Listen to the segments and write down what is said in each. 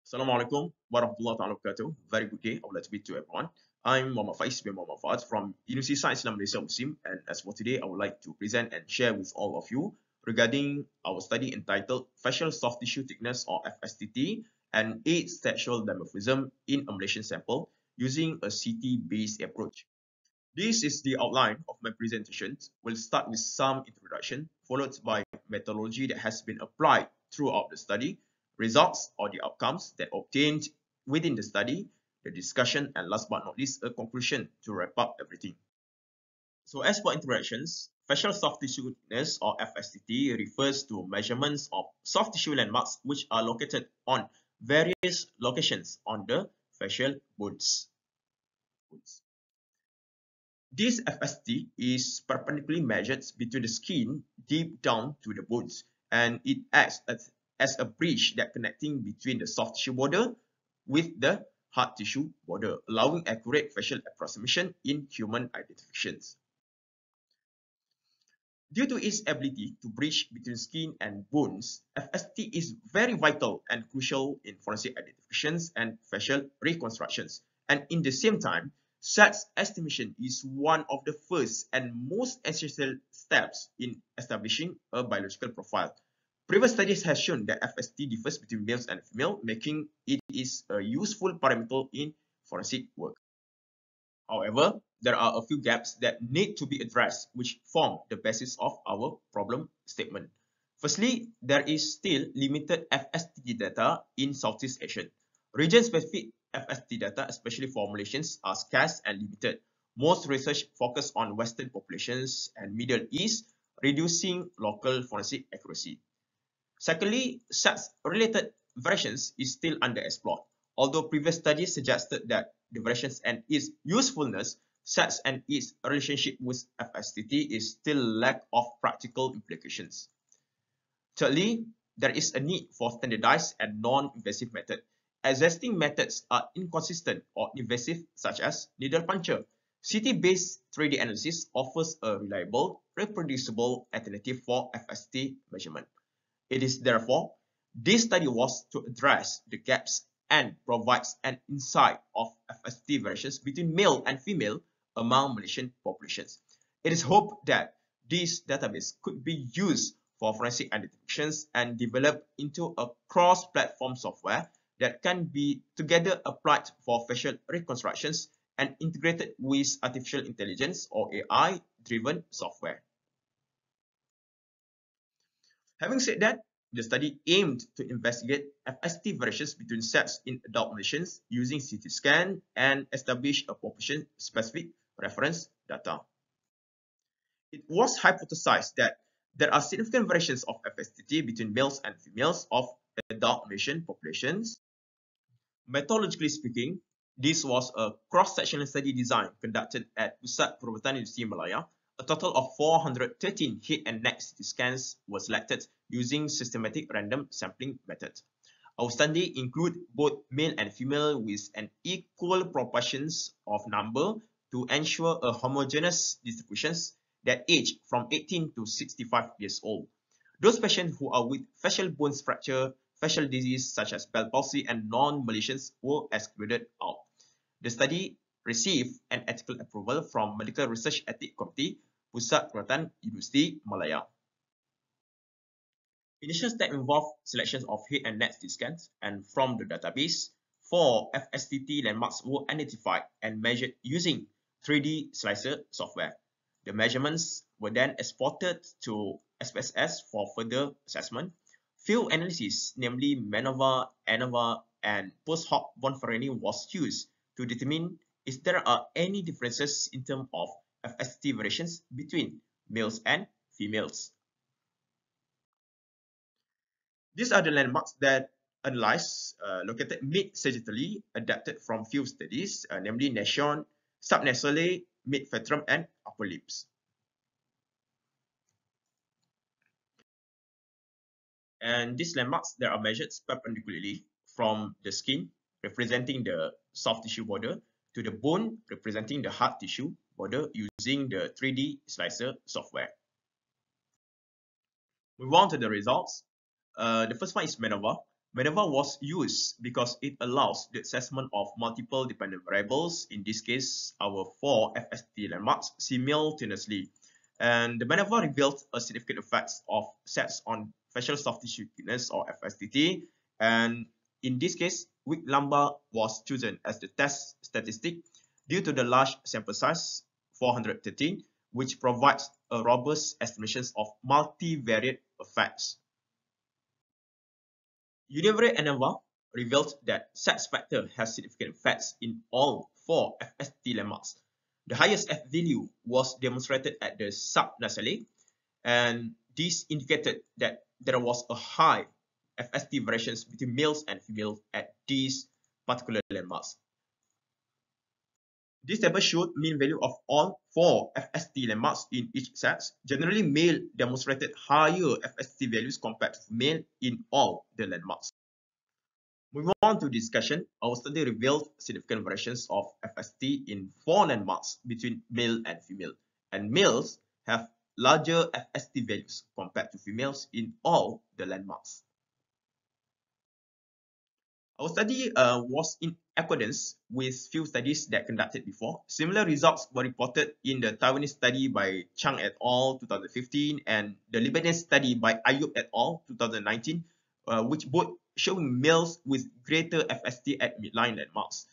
Assalamualaikum warahmatullahi wabarakatuh. Very good day. I would like to greet to everyone. I'm Muhammad Faiz bin Muhammad Fahad from University Science Islam Malaysia Muslim, and as for today, I would like to present and share with all of you regarding our study entitled Facial Soft Tissue Thickness or FSTT and AIDS Sexual Dimorphism in a Malaysian Sample using a CT-based approach. This is the outline of my presentation. We'll start with some introduction, followed by methodology that has been applied throughout the study, results or the outcomes that obtained within the study, the discussion, and last but not least, a conclusion to wrap up everything. So as for introductions, facial soft tissue thickness or FSTT refers to measurements of soft tissue landmarks which are located on various locations on the facial bones. This FST is perpendicularly measured between the skin deep down to the bones, and it acts as a bridge that connecting between the soft tissue border with the hard tissue border, allowing accurate facial approximation in human identifications. Due to its ability to bridge between skin and bones, FST is very vital and crucial in forensic identifications and facial reconstructions. And in the same time, such estimation is one of the first and most essential steps in establishing a biological profile. Previous studies have shown that FST differs between males and female, making it is a useful parameter in forensic work. However, there are a few gaps that need to be addressed, which form the basis of our problem statement. Firstly, there is still limited FST data in Southeast Asia. Region-specific FST data, especially for Malaysians, are scarce and limited. Most research focus on Western populations and Middle East, reducing local forensic accuracy. Secondly, sex-related variations is still underexplored. Although previous studies suggested that the variations and its usefulness, sex and its relationship with FSTT is still lack of practical implications. Thirdly, there is a need for standardized and non-invasive method. Existing methods are inconsistent or invasive, such as needle puncture. CT-based 3D analysis offers a reliable, reproducible alternative for FST measurement. It is therefore, this study was to address the gaps and provides an insight of FST variations between male and female among Malaysian populations. It is hoped that this database could be used for forensic identifications and developed into a cross-platform software that can be together applied for facial reconstructions and integrated with artificial intelligence or AI-driven software. Having said that, the study aimed to investigate FST variations between sex in adult Malaysians using CT scan and establish a population-specific reference data. It was hypothesized that there are significant variations of FSTT between males and females of adult Malaysian populations. Methodologically speaking, this was a cross-sectional study design conducted at Pusat Perubatan Universiti Malaya. A total of 413 head and neck CT scans were selected using systematic random sampling method. Our study include both male and female with an equal proportions of number to ensure a homogeneous distributions that age from 18 to 65 years old. Those patients who are with facial bones fracture, facial disease such as Bell palsy and non-Malaysians were excluded out. The study received an ethical approval from Medical Research Ethics Committee, Pusat Perubatan Universiti Malaya. Initial step involved selection of head and neck CT scans, and from the database, 4 FSTT landmarks were identified and measured using 3D slicer software. The measurements were then exported to SPSS for further assessment. Field analysis, namely MANOVA, ANOVA, and post-hoc Bonferroni was used to determine if there are any differences in terms of FST variations between males and females. These are the landmarks that analyzed, located mid-sagittally, adapted from field studies, namely nasion, subnasally, mid-fectrum, and upper lips. And these landmarks that are measured perpendicularly from the skin, representing the soft tissue border, to the bone, representing the hard tissue border, using the 3D slicer software. Move on to the results. The first one is MANOVA. MANOVA was used because it allows the assessment of multiple dependent variables, in this case, our 4 FST landmarks, simultaneously. And the MANOVA revealed a significant effect of sets on facial soft tissue thickness, or FSTT. And in this case, weak lumbar was chosen as the test statistic due to the large sample size, 413, which provides a robust estimation of multivariate effects. Univariate ANOVA revealed that sex factor has significant effects in all 4 FST landmarks. The highest F value was demonstrated at the subnasale, and this indicated that there was a high FST variations between males and females at these particular landmarks. This table showed mean value of all 4 FST landmarks in each set. Generally, male demonstrated higher FST values compared to female in all the landmarks. Moving on to discussion, our study revealed significant variations of FST in 4 landmarks between male and female, and males have larger FST values compared to females in all the landmarks. Our study was in accordance with few studies that conducted before. Similar results were reported in the Taiwanese study by Chang et al. 2015 and the Lebanese study by Ayub et al. 2019, which both showing males with greater FST at midline landmarks.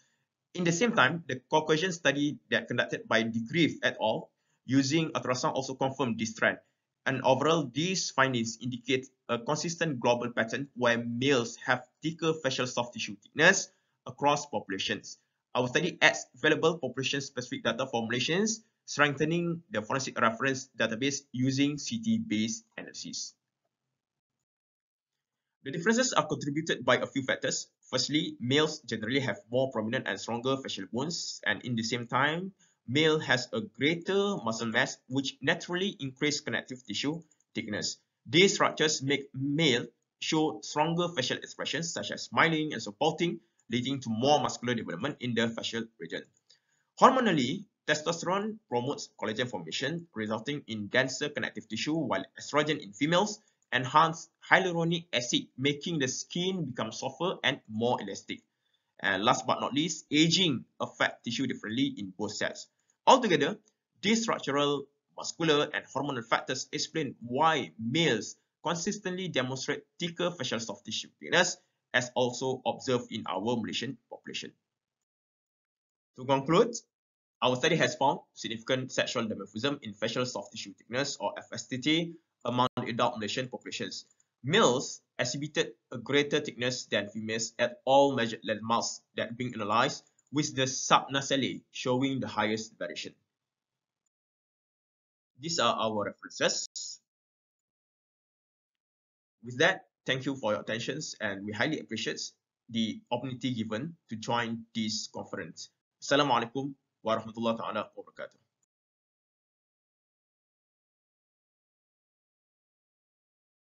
In the same time, the Caucasian study that conducted by De Greef et al. Using ultrasound also confirmed this trend. And overall, these findings indicate a consistent global pattern where males have thicker facial soft tissue thickness across populations. Our study adds valuable population-specific data formulations, strengthening the forensic reference database using CT-based analysis. The differences are contributed by a few factors. Firstly, males generally have more prominent and stronger facial bones, and in the same time, male has a greater muscle mass, which naturally increases connective tissue thickness. These structures make male show stronger facial expressions such as smiling and supporting, leading to more muscular development in the facial region. Hormonally, testosterone promotes collagen formation, resulting in denser connective tissue, while estrogen in females enhance hyaluronic acid, making the skin become softer and more elastic. And last but not least, aging affects tissue differently in both sets. Altogether, these structural, muscular, and hormonal factors explain why males consistently demonstrate thicker facial soft tissue thickness, as also observed in our Malaysian population. To conclude, our study has found significant sexual dimorphism in facial soft tissue thickness, or FSTT, among adult Malaysian populations. Males exhibited a greater thickness than females at all measured landmarks that being analyzed, with the subnasale showing the highest variation. These are our references. With that, thank you for your attention, and we highly appreciate the opportunity given to join this conference. Assalamualaikum warahmatullahi wabarakatuh.